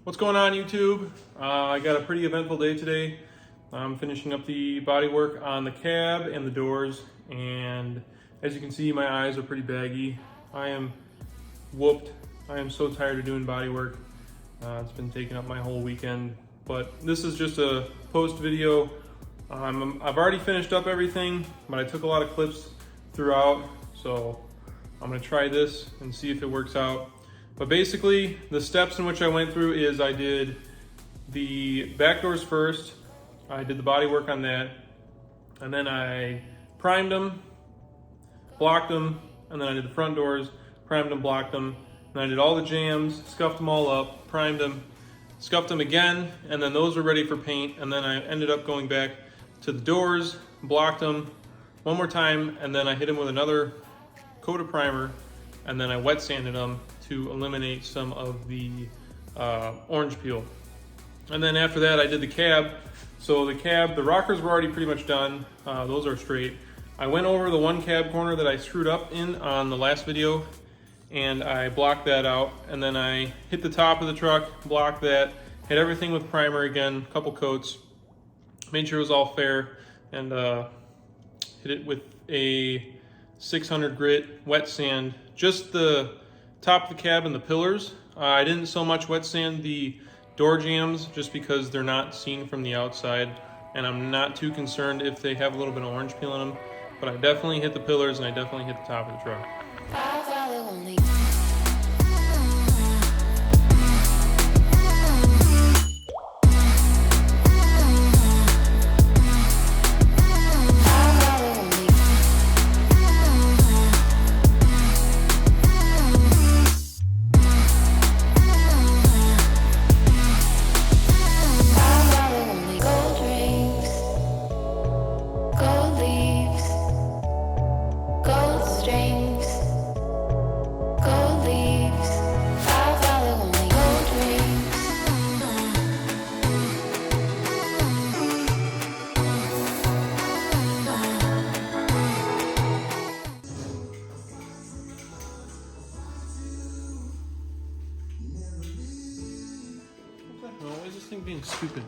What's going on, YouTube? I got a pretty eventful day today. I'm finishing up the body work on the cab and the doors, and as you can see, my eyes are pretty baggy. I am whooped. I am so tired of doing body work. It's been taking up my whole weekend, but this is just a post video. I've already finished up everything, but I took a lot of clips throughout, so I'm gonna try this and see if it works out. But basically, the steps in which I went through is I did the back doors first, I did the body work on that, and then I primed them, blocked them, and then I did the front doors, primed them, blocked them, and I did all the jams, scuffed them all up, primed them, scuffed them again, and then those were ready for paint, and then I ended up going back to the doors, blocked them one more time, and then I hit them with another coat of primer, and then I wet sanded them to eliminate some of the orange peel. And then after that, I did the cab. So the cab, the rockers were already pretty much done. Those are straight. I went over the one cab corner that I screwed up in on the last video, and I blocked that out. And then I hit the top of the truck, blocked that, hit everything with primer again, a couple coats, made sure it was all fair, and hit it with a 600 grit wet sand, just the top of the cab and the pillars. I didn't so much wet sand the door jambs just because they're not seen from the outside, and I'm not too concerned if they have a little bit of orange peel in them, but I definitely hit the pillars and I definitely hit the top of the truck. Why is this thing being stupid?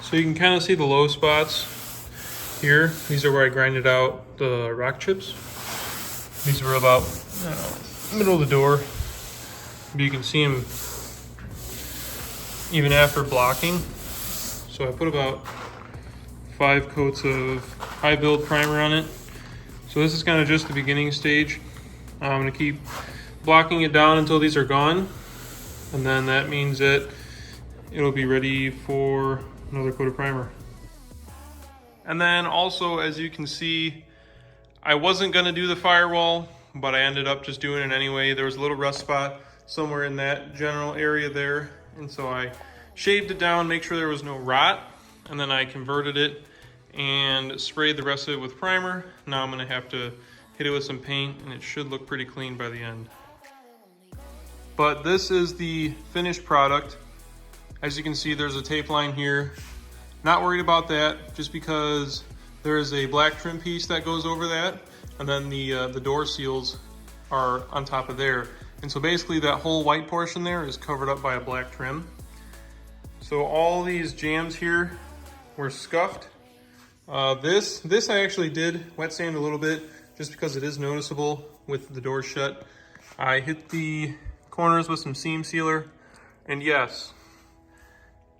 So you can kind of see the low spots here. These are where I grinded out the rock chips. These were about, I don't know, middle of the door. But you can see them even after blocking. So I put about 5 coats of high build primer on it. So this is kind of just the beginning stage. I'm gonna keep blocking it down until these are gone. And then that means that it'll be ready for another coat of primer. And then also, as you can see, I wasn't gonna do the firewall, but I ended up just doing it anyway. There was a little rust spot somewhere in that general area there, and so I shaved it down, make sure there was no rot, and then I converted it and sprayed the rest of it with primer. Now I'm gonna have to hit it with some paint, and it should look pretty clean by the end. But this is the finished product. As you can see, there's a tape line here. Not worried about that, just because there is a black trim piece that goes over that, and then the door seals are on top of there. And so basically that whole white portion there is covered up by a black trim. So all these jambs here were scuffed. This I actually did wet sand a little bit, just because it is noticeable with the door shut. I hit the corners with some seam sealer, and yes,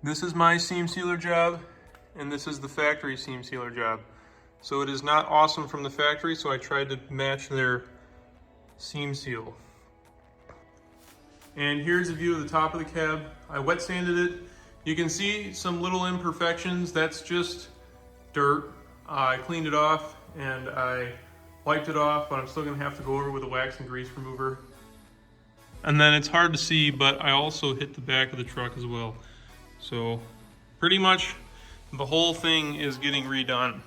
this is my seam sealer job, and this is the factory seam sealer job. So it is not awesome from the factory, so I tried to match their seam seal. And here's a view of the top of the cab. I wet sanded it. You can see some little imperfections. That's just dirt. I cleaned it off and I wiped it off, but I'm still gonna have to go over with a wax and grease remover. And then it's hard to see, but I also hit the back of the truck as well. So pretty much the whole thing is getting redone.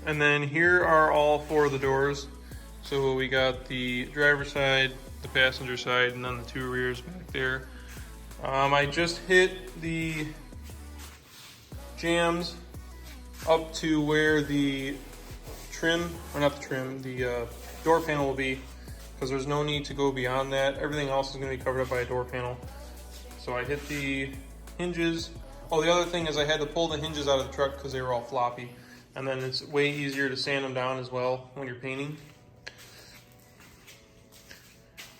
And then here are all four of the doors. So we got the driver's side, the passenger side, and then the two rears back there. I just hit the jambs up to where the trim, or not the trim, the door panel will be, because there's no need to go beyond that. Everything else is going to be covered up by a door panel. So I hit the hinges. Oh, the other thing is I had to pull the hinges out of the truck because they were all floppy. And then it's way easier to sand them down as well when you're painting.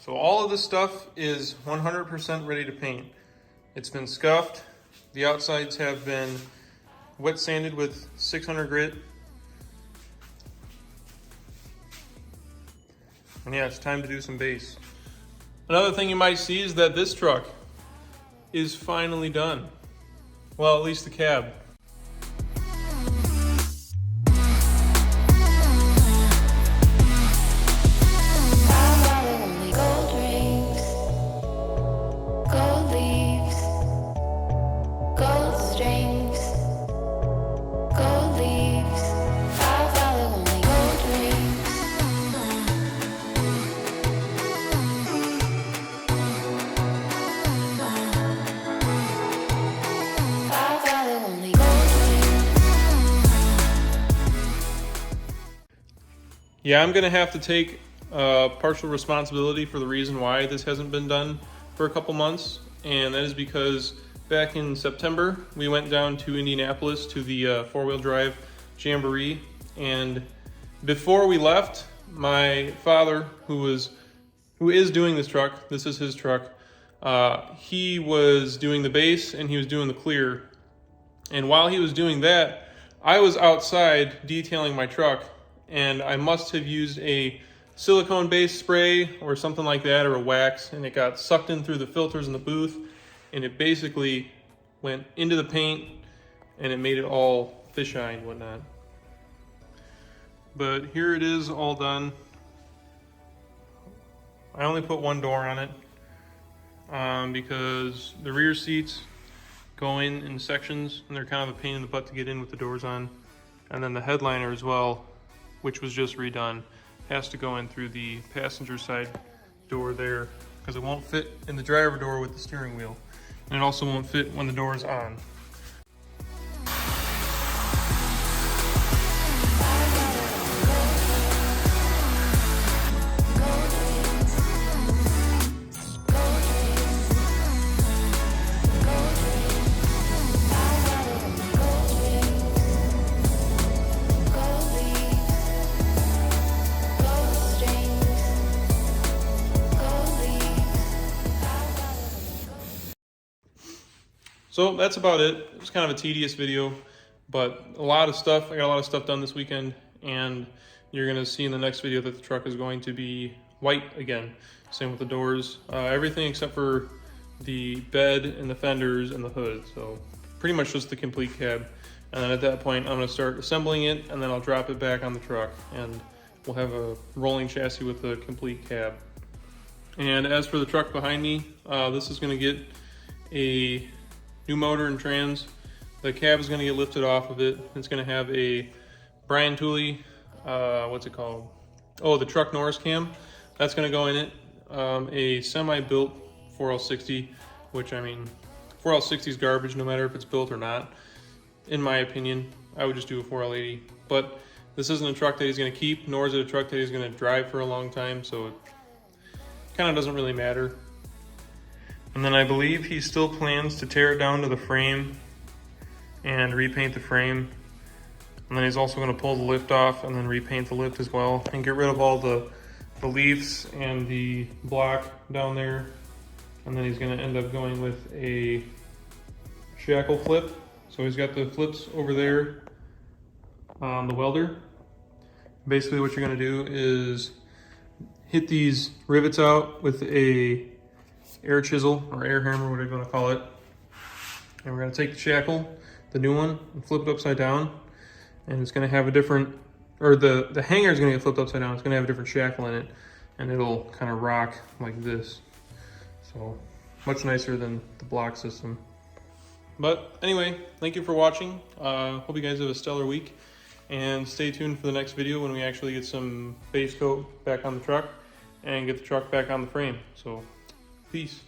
So all of this stuff is 100% ready to paint. It's been scuffed. The outsides have been wet sanded with 600 grit. And yeah, it's time to do some base. Another thing you might see is that this truck is finally done. Well, at least the cab. Yeah, I'm gonna have to take partial responsibility for the reason why this hasn't been done for a couple months, and that is because back in September we went down to Indianapolis to the four-wheel drive jamboree, and before we left, my father, who is doing this truck, this is his truck, he was doing the base and he was doing the clear, and while he was doing that, I was outside detailing my truck. And I must have used a silicone-based spray or something like that, or a wax, and it got sucked in through the filters in the booth, and it basically went into the paint, and it made it all fisheye and whatnot. But here it is, all done. I only put one door on it because the rear seats go in sections, and they're kind of a pain in the butt to get in with the doors on. And then the headliner as well, which was just redone, has to go in through the passenger side door there, because it won't fit in the driver door with the steering wheel. And it also won't fit when the door is on. So that's about it. It was kind of a tedious video, but I got a lot of stuff done this weekend, and you're gonna see in the next video that the truck is going to be white again. Same with the doors, everything except for the bed and the fenders and the hood. So pretty much just the complete cab. And then at that point, I'm gonna start assembling it, and then I'll drop it back on the truck, and we'll have a rolling chassis with the complete cab. And as for the truck behind me, this is going to get a new motor and trans. The cab is going to get lifted off of it. It's going to have a Brian Tooley, what's it called? Oh, the truck Norris cam. That's going to go in it. A semi-built 4L60, which, I mean, 4L60 is garbage no matter if it's built or not. In my opinion, I would just do a 4L80. But this isn't a truck that he's going to keep, nor is it a truck that he's going to drive for a long time, so it kind of doesn't really matter. And then I believe he still plans to tear it down to the frame and repaint the frame. And then he's also going to pull the lift off and then repaint the lift as well and get rid of all the leaves and the block down there. And then he's going to end up going with a shackle flip. So he's got the flips over there on the welder. Basically what you're going to do is hit these rivets out with a air chisel or air hammer, whatever you want to call it. And we're going to take the shackle, the new one, and flip it upside down. And it's going to have a different, or the hanger is going to get flipped upside down. It's going to have a different shackle in it, and it'll kind of rock like this. So much nicer than the block system. But anyway, thank you for watching. Hope you guys have a stellar week, and stay tuned for the next video when we actually get some base coat back on the truck and get the truck back on the frame. So peace.